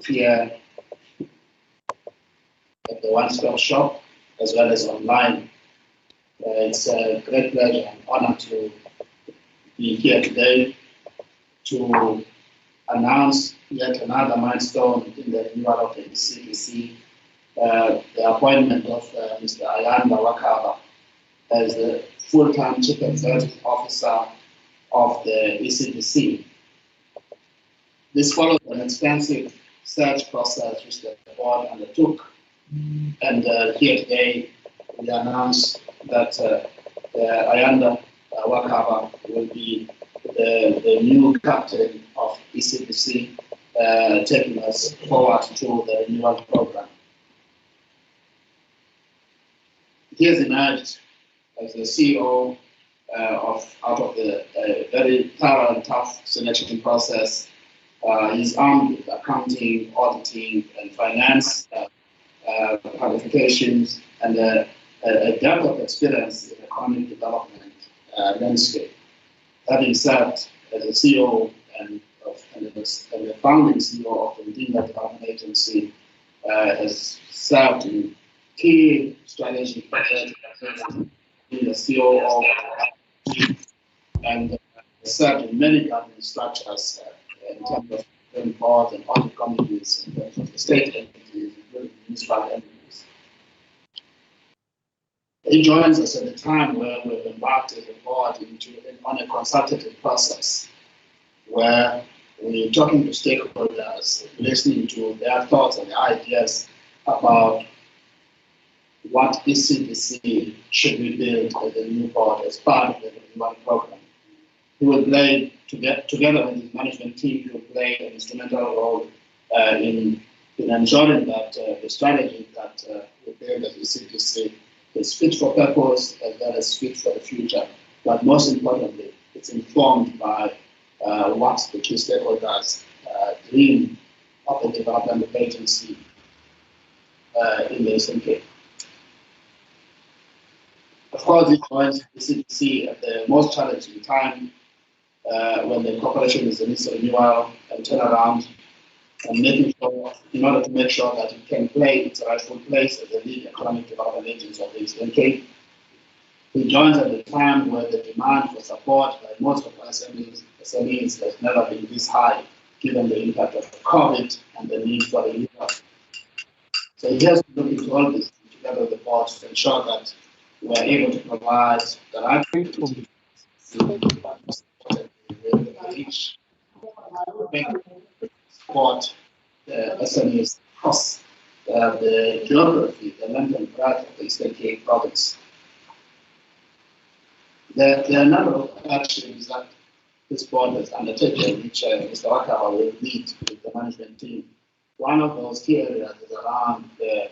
here at the one-stop shop as well as online. It's a great pleasure and honor to be here today to announce yet another milestone in the renewal of the ECDC, the appointment of Mr. Ayanda Wakaba as the full-time Chief Executive Officer of the ECDC. This follows an extensive search process which the board undertook, and here today we announce that Ayanda Wakaba will be the new captain of ECDC, taking us forward to the renewal program. He has emerged as the CEO out of the very thorough and tough selection process. He's armed with accounting, auditing, and finance qualifications, and a depth of experience in economic development landscape. Having served as a CEO and the founding CEO of the Mvoko Development Agency, has served in key strategy projects, being the CEO of and served in many government structures in terms of the board and audit committees, in terms of the state entities, including municipal entities. He joins us at a time where we've embarked as a board on a consultative process where we're talking to stakeholders, listening to their thoughts and their ideas about what ECDC should be built as a new board as part of the renewal program. He will play, together with his management team, he will play an instrumental role in ensuring that the strategy that we build at ECDC is fit for purpose as well as fit for the future. But most importantly, it's informed by what the key stakeholders dream of the development of agency in the SNK. Of course, it joins ECDC at the most challenging time when the corporation is in its renewal and turnaround, and making sure, in order to make sure that it can play its rightful place as a lead economic development agency of the SNK. It joins at a time where the demand for support by most of our SMEs has never been this high, given the impact of COVID and the need for the renewal. So he has to look into all this together with the board to ensure that we are able to provide the right support the SMEs across the geography, the length and breadth of the Eastern Cape province. There are a number of actions that this board has undertaken, which Mr. Wakaba will lead with the management team. One of those key areas is around the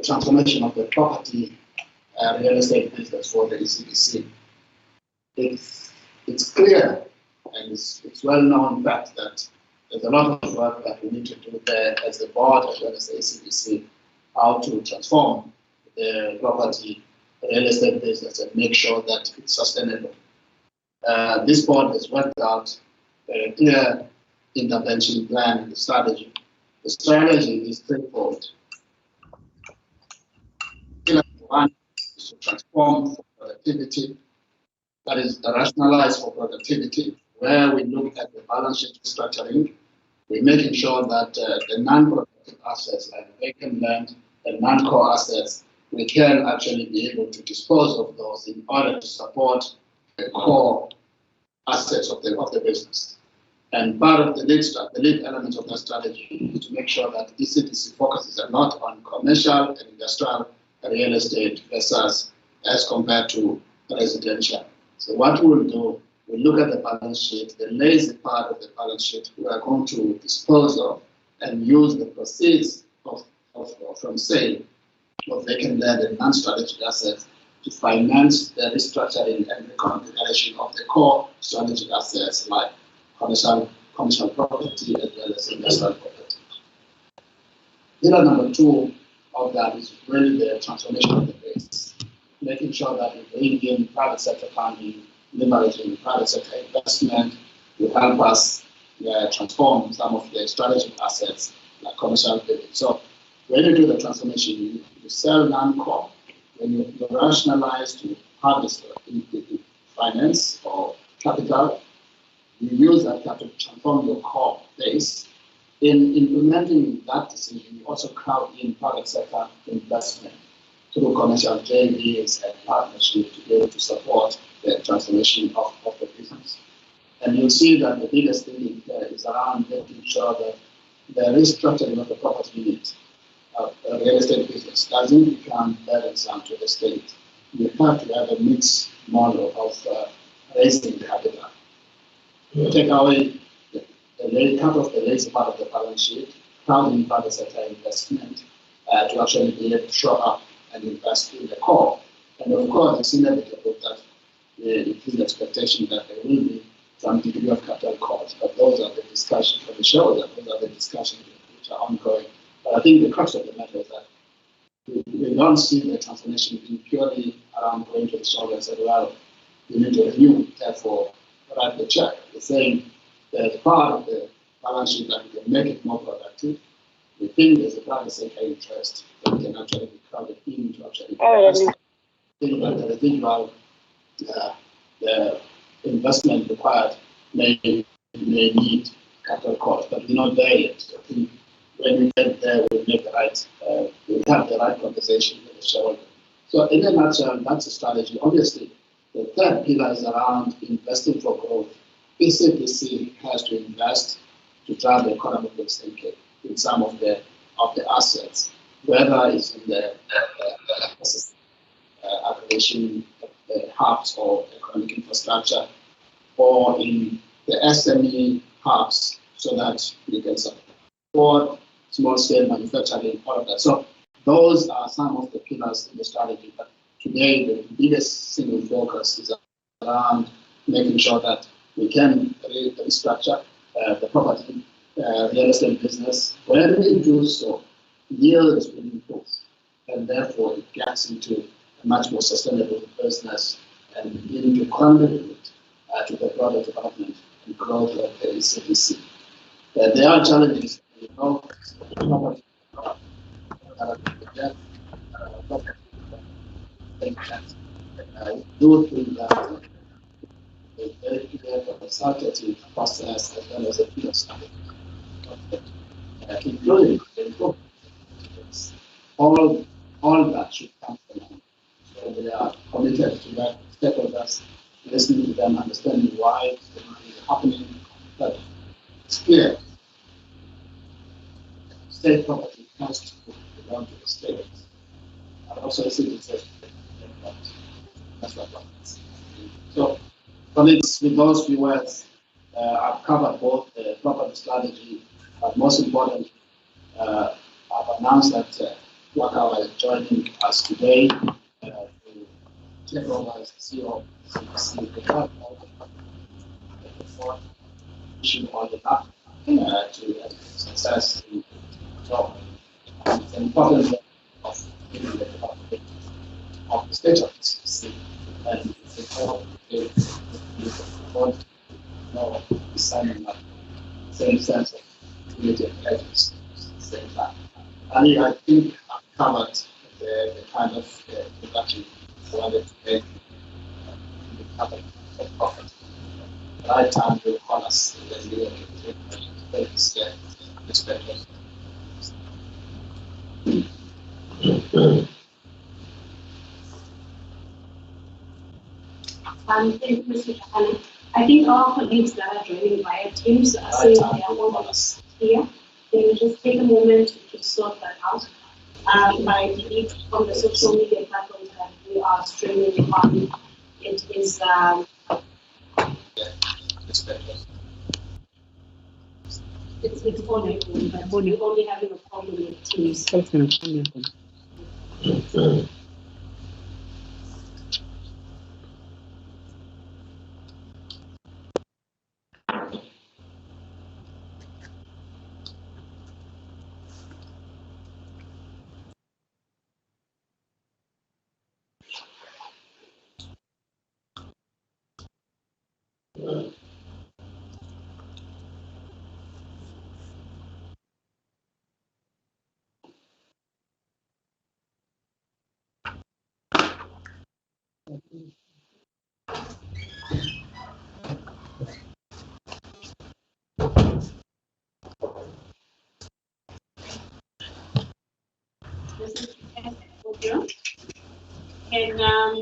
transformation of the property real estate business for the ECDC. It's clear and it's well known fact that there's a lot of work that we need to do there as the board as well as the ECDC, how to transform the property real estate business and make sure that it's sustainable. This board has worked out a clear intervention plan and strategy. The strategy is straightforward. Pillar one is to transform for productivity, that is rationalize for productivity, where we look at the balance sheet structuring. We're making sure that the non-productive assets like vacant land and non-core assets, we can actually be able to dispose of those in order to support the core assets of the business. And part of the lead element of that strategy is to make sure that ECDC focuses a lot on commercial and industrial real estate versus as compared to residential. So what we will do, we'll look at the balance sheet, the lazy part of the balance sheet we are going to dispose of and use the proceeds from sale of vacant land and non-strategic assets to finance the restructuring and reconfiguration of the core strategic assets like commercial property as well as industrial property. Pillar number two of that is really the transformation of the base, making sure that we bring in private sector funding, leveraging private sector investment will help us transform some of the strategic assets like commercial buildings. So when you do the transformation, you sell non-core. When you rationalize to harvest in finance or capital, you use that capital to transform your core base. In implementing that decision, you also crowd in private sector investment through commercial JVs and partnerships to be able to support the transformation of the business. And you'll see that the biggest thing there is around making sure that the restructuring of the property unit of the real estate business doesn't become burdensome to the state. You have to have a mixed model of raising capital. You take away cut off the lazy part of the balance sheet, crowding private sector investment to actually be able to show up and invest in the core. And of course, it's inevitable that it is the expectation that there will be some degree of capital calls, but those are the discussions for the shareholder, those are the discussions which are ongoing. But I think the crux of the matter is that we don't see the transformation being purely around going to the shareholder and say, well, we need to review, therefore, write the check. We're saying there's part of the balance sheet that we can make it more productive. We think there's a private sector interest that we can actually be crowded in to actually invest. I think that the residual the investment required may need capital cost, but we're not there yet. So I think when we get there, we'll make the right, we'll have the right conversation with the shareholder. So in a nutshell, that's a strategy. Obviously, the third pillar is around investing for growth. ECDC has to invest to drive the economic thinking in some of the assets, whether it's in the aggregation hubs or economic infrastructure, or in the SME hubs, so that we can support small-scale manufacturing, all of that. So those are some of the pillars in the strategy. But today, the biggest single focus is around making sure that we can restructure the property real estate business. When we do so, yields will improve, and therefore it gets into a much more sustainable business and begin to contribute to the broader development and growth of the ECDC. There are challenges, you know, property, I do think that a very clear consultative process as well as a field study, including the improvements. All that should come from them. So we are committed to that, stakeholders, listening to them, understanding why the money is happening. But it's clear, state property has to belong to the state. And also a citizen. That's what happens. So, colleagues, with those few words, I've covered both the property strategy, but most importantly, I've announced that Wakawa is joining us today to take over as CEO of CDC. We have all the effort, wishing all the luck to success in the job. It's an important of giving the development of the state of CDC, and it's important to support signing up same sense of community and agency at the same time. And I think I've covered the kind of production I wanted to make in the capital of profit. The right time will call us and then we will take this perspective. Thank you, Mr. Chakane. I think our colleagues that are joining via Teams are saying they are all here. They will just take a moment to sort that out. I believe from the social media platforms that we are streaming on, it is it's only, but we only having a problem with Teams. And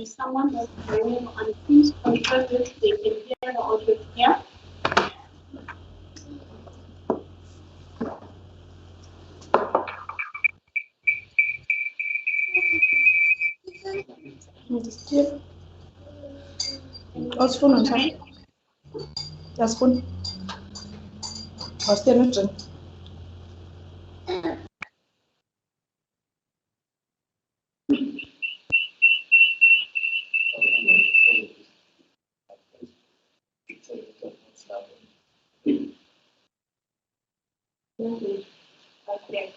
someone that's joining on Teams confirm if they can hear the audio here. Spoon on top. Yeah, spoon. Or still not drink. Okay.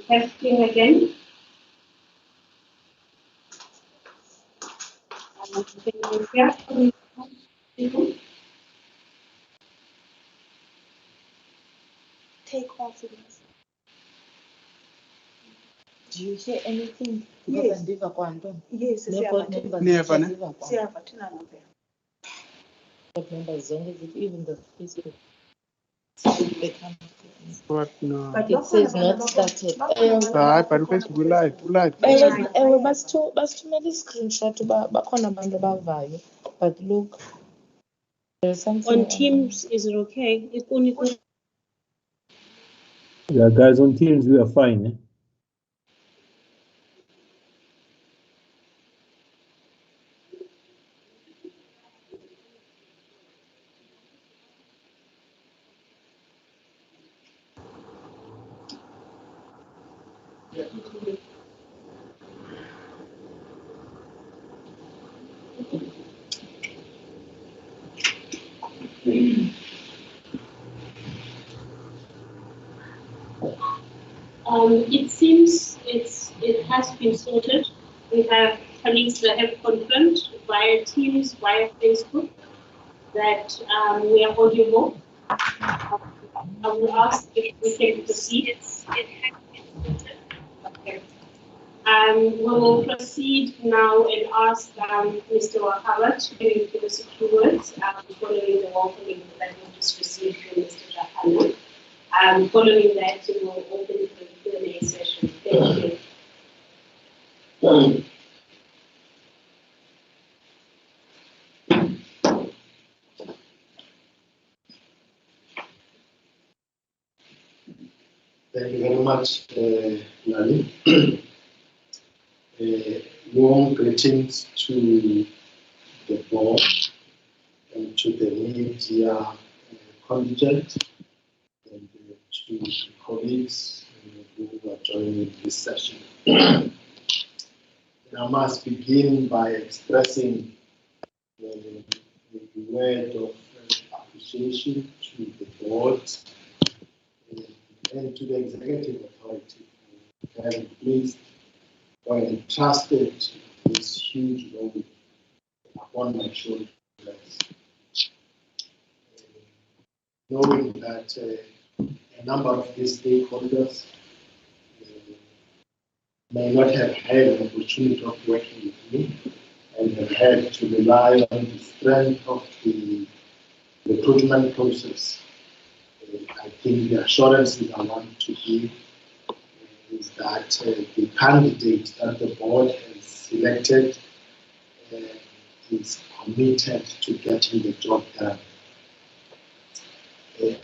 Testing again. Take off it. Do you hear anything? Yes. Yes, Board members. Board members, even the Facebook. They can't. What no? It says not started. Hayi, but Facebook live. Basithumela screenshot bakhona abantu abavayo. But look, there's something On Teams, is it okay? Yeah, guys, on Teams we are fine. Eh? It seems it has been sorted. We have colleagues that have confirmed via Teams, via Facebook, that we are audible. I will ask if we can proceed. Okay. We will proceed now and ask Mr. Wakala to give us a few words following the welcoming that we just received from Mr. Jakana. Following that, we will open the Q&A session. Thank you. Thank you very much, Nani. Warm greetings to the board and to the media contingent and to the colleagues who are joining this session. I must begin by expressing the word of appreciation to the board and to the executive authority who have placed or entrusted this huge load upon my shoulders. Knowing that a number of these stakeholders may not have had an opportunity of working with me and have had to rely on the strength of the recruitment process. I think the assurances I want to give is that the candidate that the board has selected is committed to getting the job done.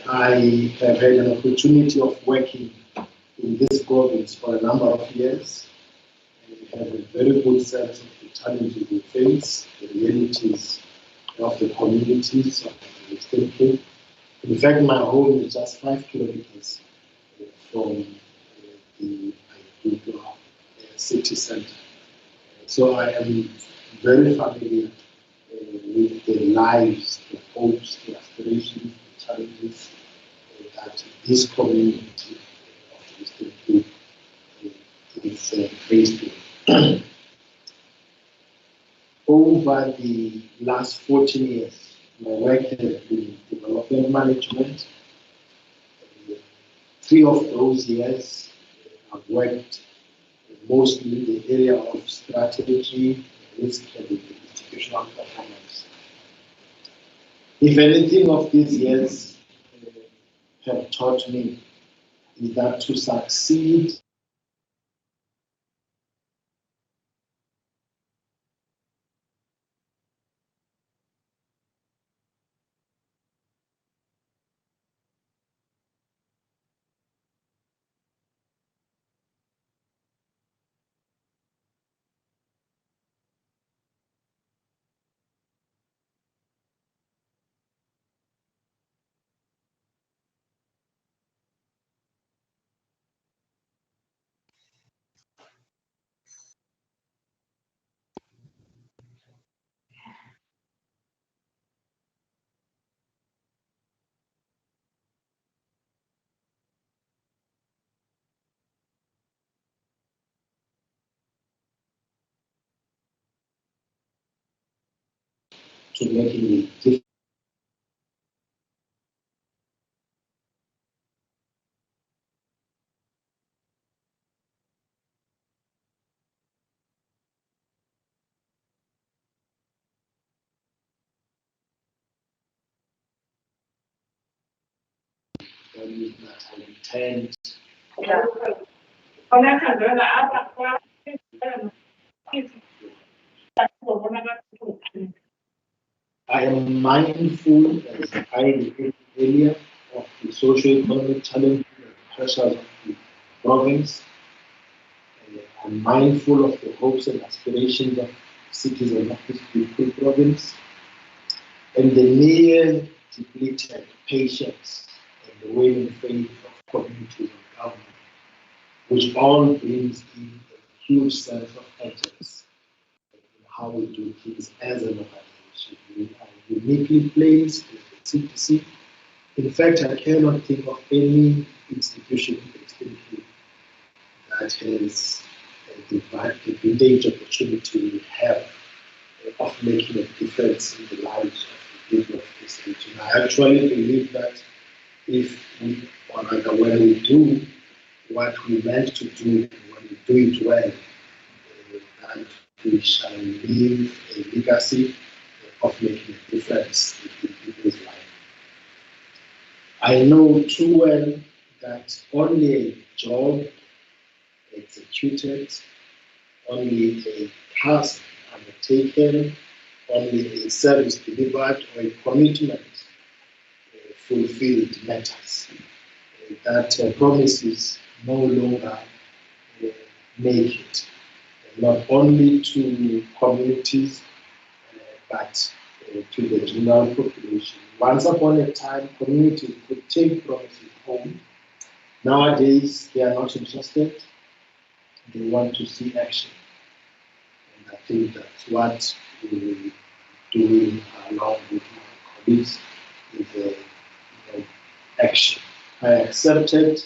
I have had an opportunity of working in this province for a number of years. I have a very good sense of the challenges we face, the realities of the communities of the state. In fact, my home is just 5 kilometers from the city center. So I am very familiar with the lives, the hopes, the aspirations, the challenges that this community of the state is faced with. Over the last 14 years, my work has been developing development management. 3 of those years I've worked mostly in the area of strategy, risk, and institutional performance. If anything of these years have taught me is that to succeed to making a difference. That I intend I am mindful, as I indicated earlier, of the socio-economic challenges and pressures of the province. I'm mindful of the hopes and aspirations of citizens of this beautiful province, and the near depleted patience and the waning faith of communities and government, which all brings in a huge sense of urgency in how we do things as an organization. We are uniquely placed in the CTC. In fact, I cannot think of any institution instantly that has the vintage opportunity we have of making a difference in the lives of the people of this region. I actually believe that if we, or rather when we do what we meant to do, when we do it well, that we shall leave a legacy of making a difference in people's lives. I know too well that only a job executed, only a task undertaken, only a service delivered, or a commitment fulfilled matters. That promises no longer make it, not only to communities, but to the general population. Once upon a time, communities could take promises home. Nowadays, they are not interested. They want to see action. And I think that's what we will be doing along with my colleagues, with action. I accepted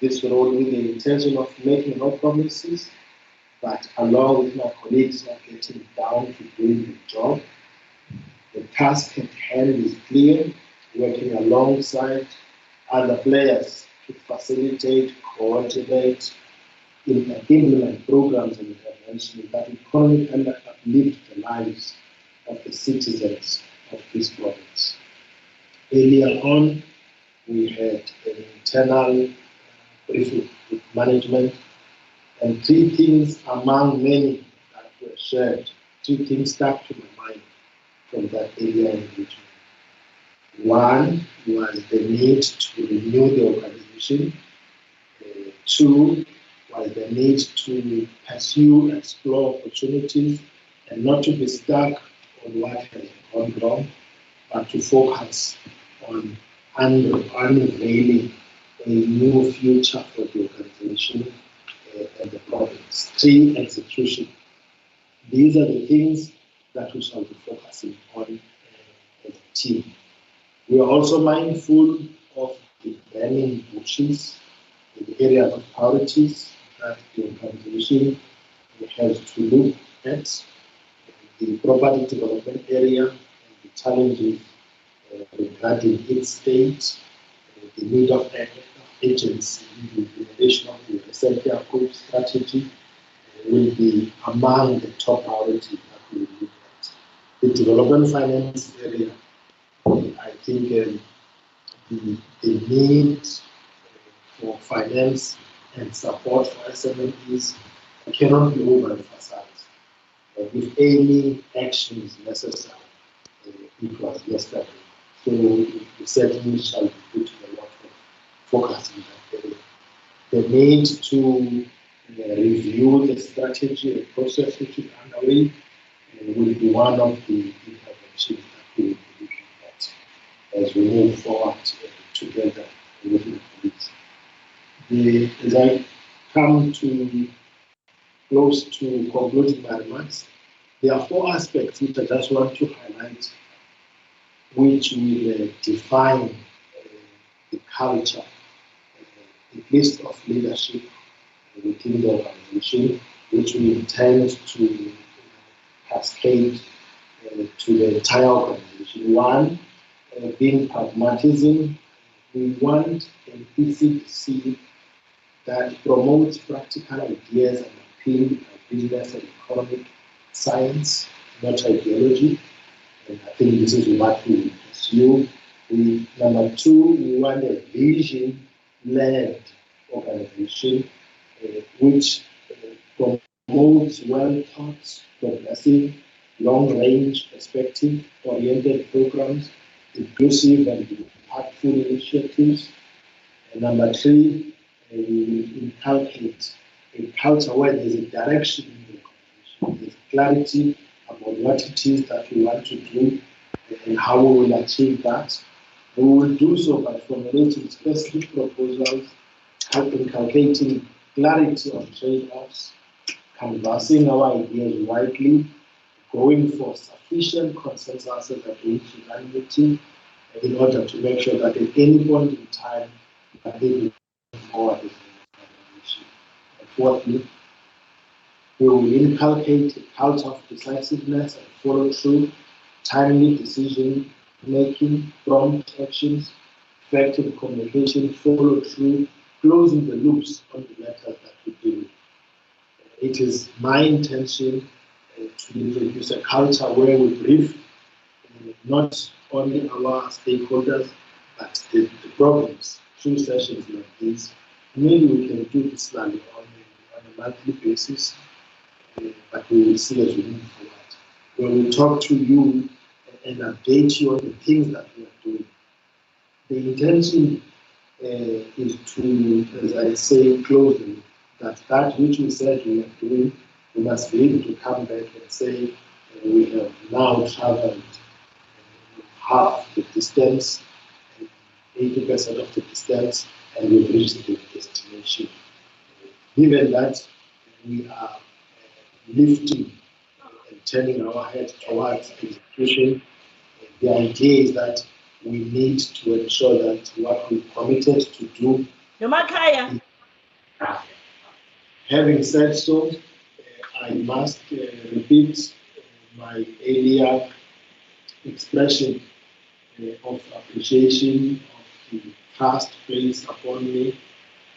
this role with the intention of making no promises, but along with my colleagues, we are getting down to doing the job. The task at hand is clear, working alongside other players to facilitate, coordinate, implement programs and interventions that economically uplift the lives of the citizens of this province. Earlier on, we had an internal briefing with management, and 3 things among many that were shared, 3 things stuck to my mind from that earlier engagement. One was the need to renew the organization. 2 was the need to pursue, explore opportunities, and not to be stuck on what has gone wrong, but to focus on unveiling a new future for the organization and the province. 3, execution. These are the things that we shall be focusing on as a team. We are also mindful of the burning bushes in the areas of priorities that the organization has to look at, the property development area, and the challenges regarding its state, the need of agency in the implementation of the recently approved strategy will be among the top priorities that we will look at. The development finance area, I think the need for finance and support for SMEs cannot be overemphasized. If any action is necessary, it was yesterday. So we certainly shall be putting a lot of focus in that area. The need to review the strategy and process which is underway will be one of the interventions that we will be looking at as we move forward together with the police. As I come to close to concluding my remarks, there are 4 aspects which I just want to highlight, which will define the culture, the list of leadership within the organization, which we intend to cascade to the entire organization. 1, being pragmatism. We want an ECDC that promotes practical ideas and appeal business and economic science, not ideology. And I think this is what we will pursue. Number 2, we want a vision-led organization which promotes well-thought, progressive, long-range perspective-oriented programs, inclusive and impactful initiatives. And number 3, we will inculcate a culture where there's a direction in the organization, there's clarity about what it is that we want to do and how we will achieve that. We will do so by formulating specific proposals, inculcating clarity on trade-offs, canvassing our ideas widely, going for sufficient consensus against unanimity in order to make sure that at any point in time, we are able to move forward with the organization. And 4thly, we will inculcate a culture of decisiveness and follow-through, timely decision-making, prompt actions, effective communication, follow-through, closing the loops on the matters that we do. It is my intention to introduce a culture where we brief not only our stakeholders, but the province through sessions like this. Maybe we can do this on a monthly basis, but we will see as we move forward. When we talk to you and update you on the things that we are doing, the intention is to, as I say closely, that which we said we are doing, we must be able to come back and say we have now traveled half the distance, 80% of the distance, and we've reached the destination. Given that we are lifting and turning our head towards execution, the idea is that we need to ensure that what we committed to do. Having said so, I must repeat my earlier expression of appreciation of the trust placed upon me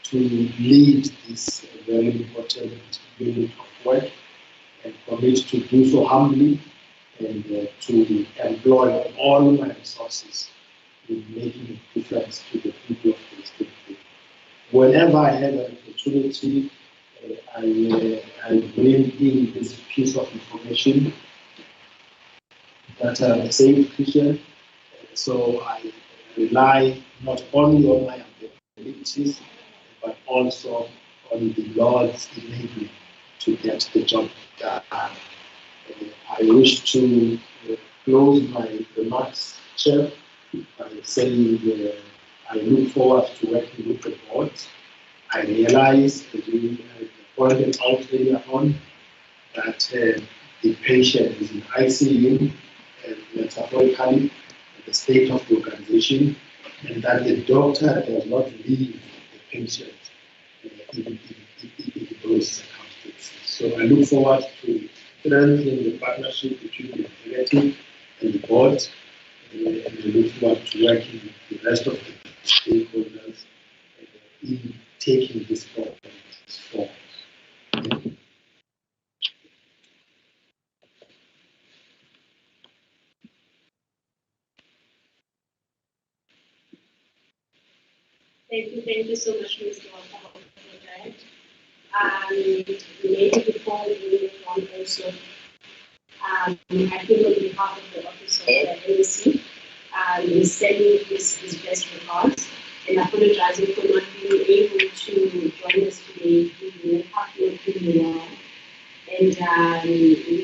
to lead this very important unit of work and commit to do so humbly and to employ all my resources in making a difference to the people of the state. Whenever I have an opportunity, I bring in this piece of information that I'm a safe Christian, so I rely not only on my abilities, but also on the Lord's enabling to get the job done. I wish to close my remarks, Chair, by saying I look forward to working with the board. I realize, as we pointed out earlier on, that the patient is in ICU, metaphorically, the state of the organization, and that the doctor does not leave the patient in those circumstances. So I look forward to strengthening the partnership between the executive and the board and we look forward to working with the rest of the stakeholders in taking this forward. Thank you so much, Mr. Wakawa, for that. Maybe before we move on also, I think on behalf of the Office of the NEC, we're sending his best regards and apologizing for not being able to join us today. We have not been well. And we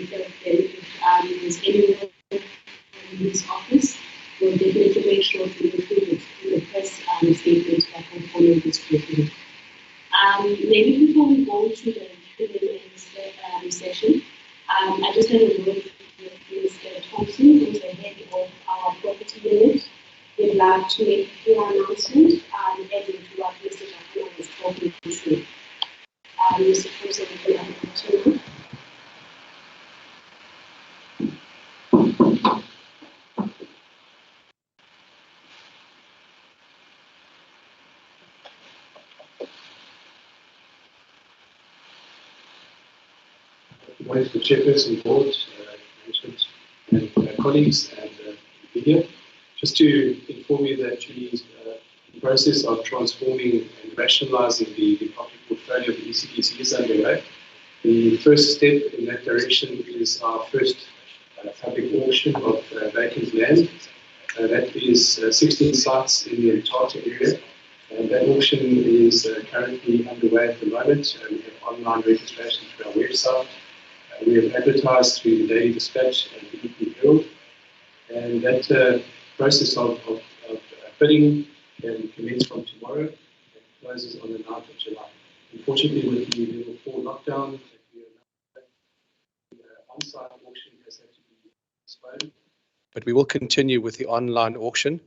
felt that if there's anyone in his office, we'll definitely make sure to include it in the press statement that will follow this briefing. Maybe before we go to the Q&A session, I just have a word with Mr. Thompson, who's the head of our property unit. We'd like to make a few announcements adding to what Mr. Jacana was talking to. Mr. Thompson, we can have a question. One is the chairperson board, management, and colleagues and media. Just to inform you that actually the process of transforming and rationalizing the property portfolio of the ECDC is underway. The first step in that direction is our first public auction of vacant land. That is 16 sites in the Mthatha area. And that auction is currently underway at the moment. We have online registration through our website. We have advertised through the Daily Dispatch and the Evening Herald. And that process of bidding can commence from tomorrow and closes on the 9th of July. Unfortunately, with the level 4 lockdown, the on-site auction has had to be postponed. But we will continue with the online auction.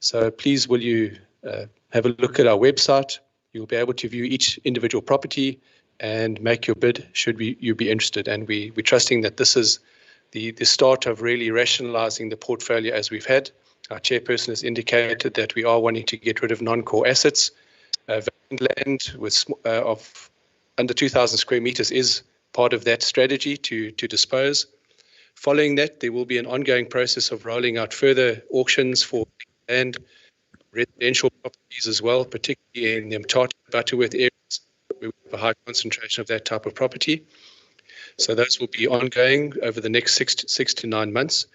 So please will you have a look at our website. You'll be able to view each individual property and make your bid should you be interested. And we're trusting that this is the start of really rationalizing the portfolio as we've had. Our chairperson has indicated that we are wanting to get rid of non-core assets. Vacant land of under 2,000 square meters is part of that strategy to dispose. Following that, there will be an ongoing process of rolling out further auctions for land, residential properties as well, particularly in the Mthatha, Butterworth areas, where we have a high concentration of that type of property. So those will be ongoing over the next 6 to 9 months.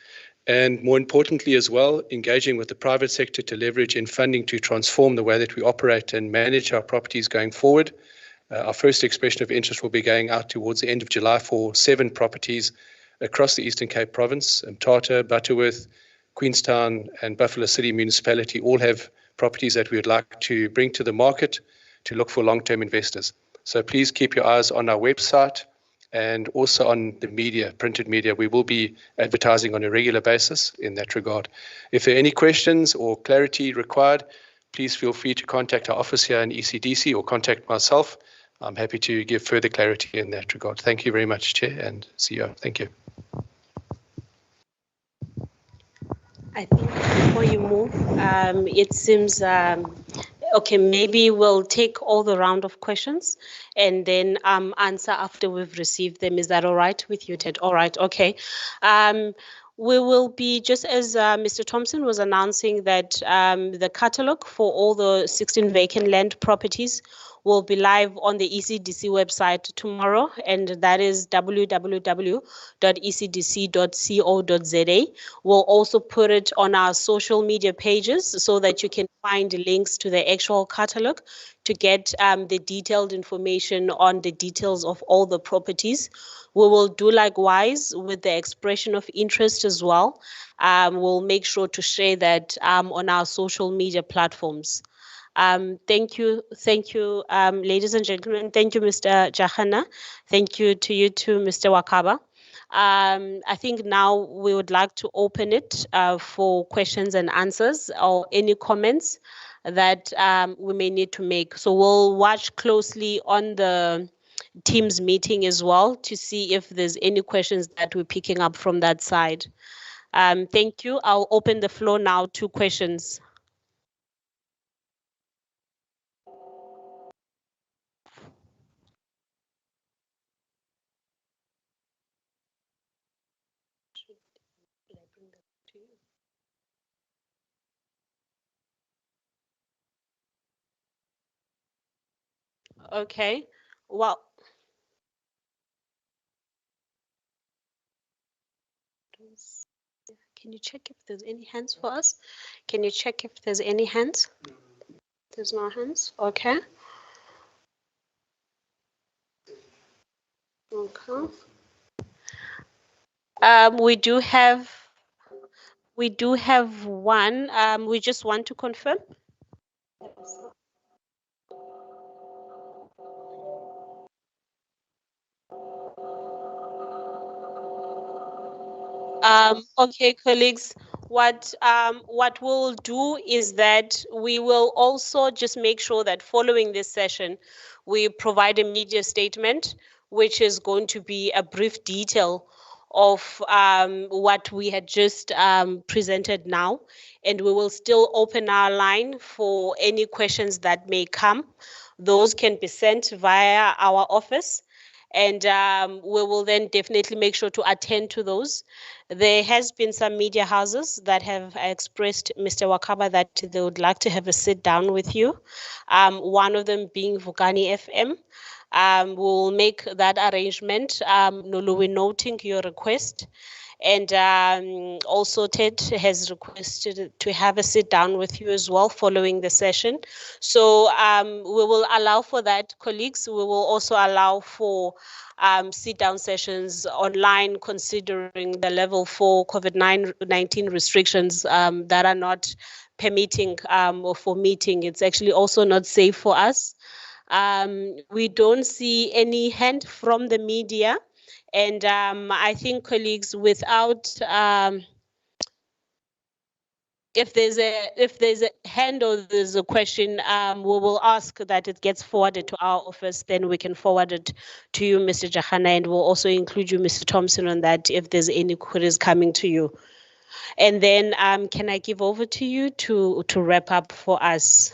And more importantly as well, engaging with the private sector to leverage in funding to transform the way that we operate and manage our properties going forward. Our first expression of interest will be going out towards the end of July for 7 properties across the Eastern Cape province. Mthatha, Butterworth, Queenstown and Buffalo City Municipality all have properties that we would like to bring to the market to look for long-term investors. So please keep your eyes on our website and also on the media, printed media. We will be advertising on a regular basis in that regard. If there are any questions or clarity required, please feel free to contact our office here in ECDC or contact myself. I'm happy to give further clarity in that regard. Thank you very much, Chair and CEO. Thank you. I think before you move, it seems, okay, maybe we'll take all the round of questions and then answer after we've received them. Is that all right with you, Ted? All right, okay. We will be, just as Mr. Thompson was announcing that the catalogue for all the 16 vacant land properties will be live on the ECDC website tomorrow, and that is www.ecdc.co.za. We'll also put it on our social media pages so that you can find links to the actual catalogue to get the detailed information on the details of all the properties. We will do likewise with the expression of interest as well. We'll make sure to share that on our social media platforms. Thank you, ladies and gentlemen. Thank you, Mr. Jacana. Thank you to you too, Mr. Wakawa. I think now we would like to open it for questions and answers or any comments that we may need to make. So we'll watch closely on the Teams meeting as well to see if there's any questions that we're picking up from that side. Thank you. I'll open the floor now to questions. Okay. Well, can you check if there's any hands for us? Can you check if there's any hands? There's no hands. Okay. Okay. We do have one. We just want to confirm. Okay, colleagues, what we'll do is that we will also just make sure that following this session, we provide a media statement, which is going to be a brief detail of what we had just presented now, and we will still open our line for any questions that may come. Those can be sent via our office, and we will then definitely make sure to attend to those. There has been some media houses that have expressed, Mr. Wakaba, that they would like to have a sit down with you. One of them being Vukani FM. We'll make that arrangement. Nulu, we're noting your request. And also Ted has requested to have a sit down with you as well following the session. So we will allow for that, colleagues. We will also allow for sit down sessions online, considering the level 4 COVID-19 restrictions that are not permitting for meeting. It's actually also not safe for us. We don't see any hand from the media. And I think, colleagues, without if there's a hand or there's a question, we will ask that it gets forwarded to our office. Then we can forward it to you, Mr. Jahana, and we'll also include you, Mr. Thompson, on that if there's any queries coming to you. And then can I give over to you to wrap up for us?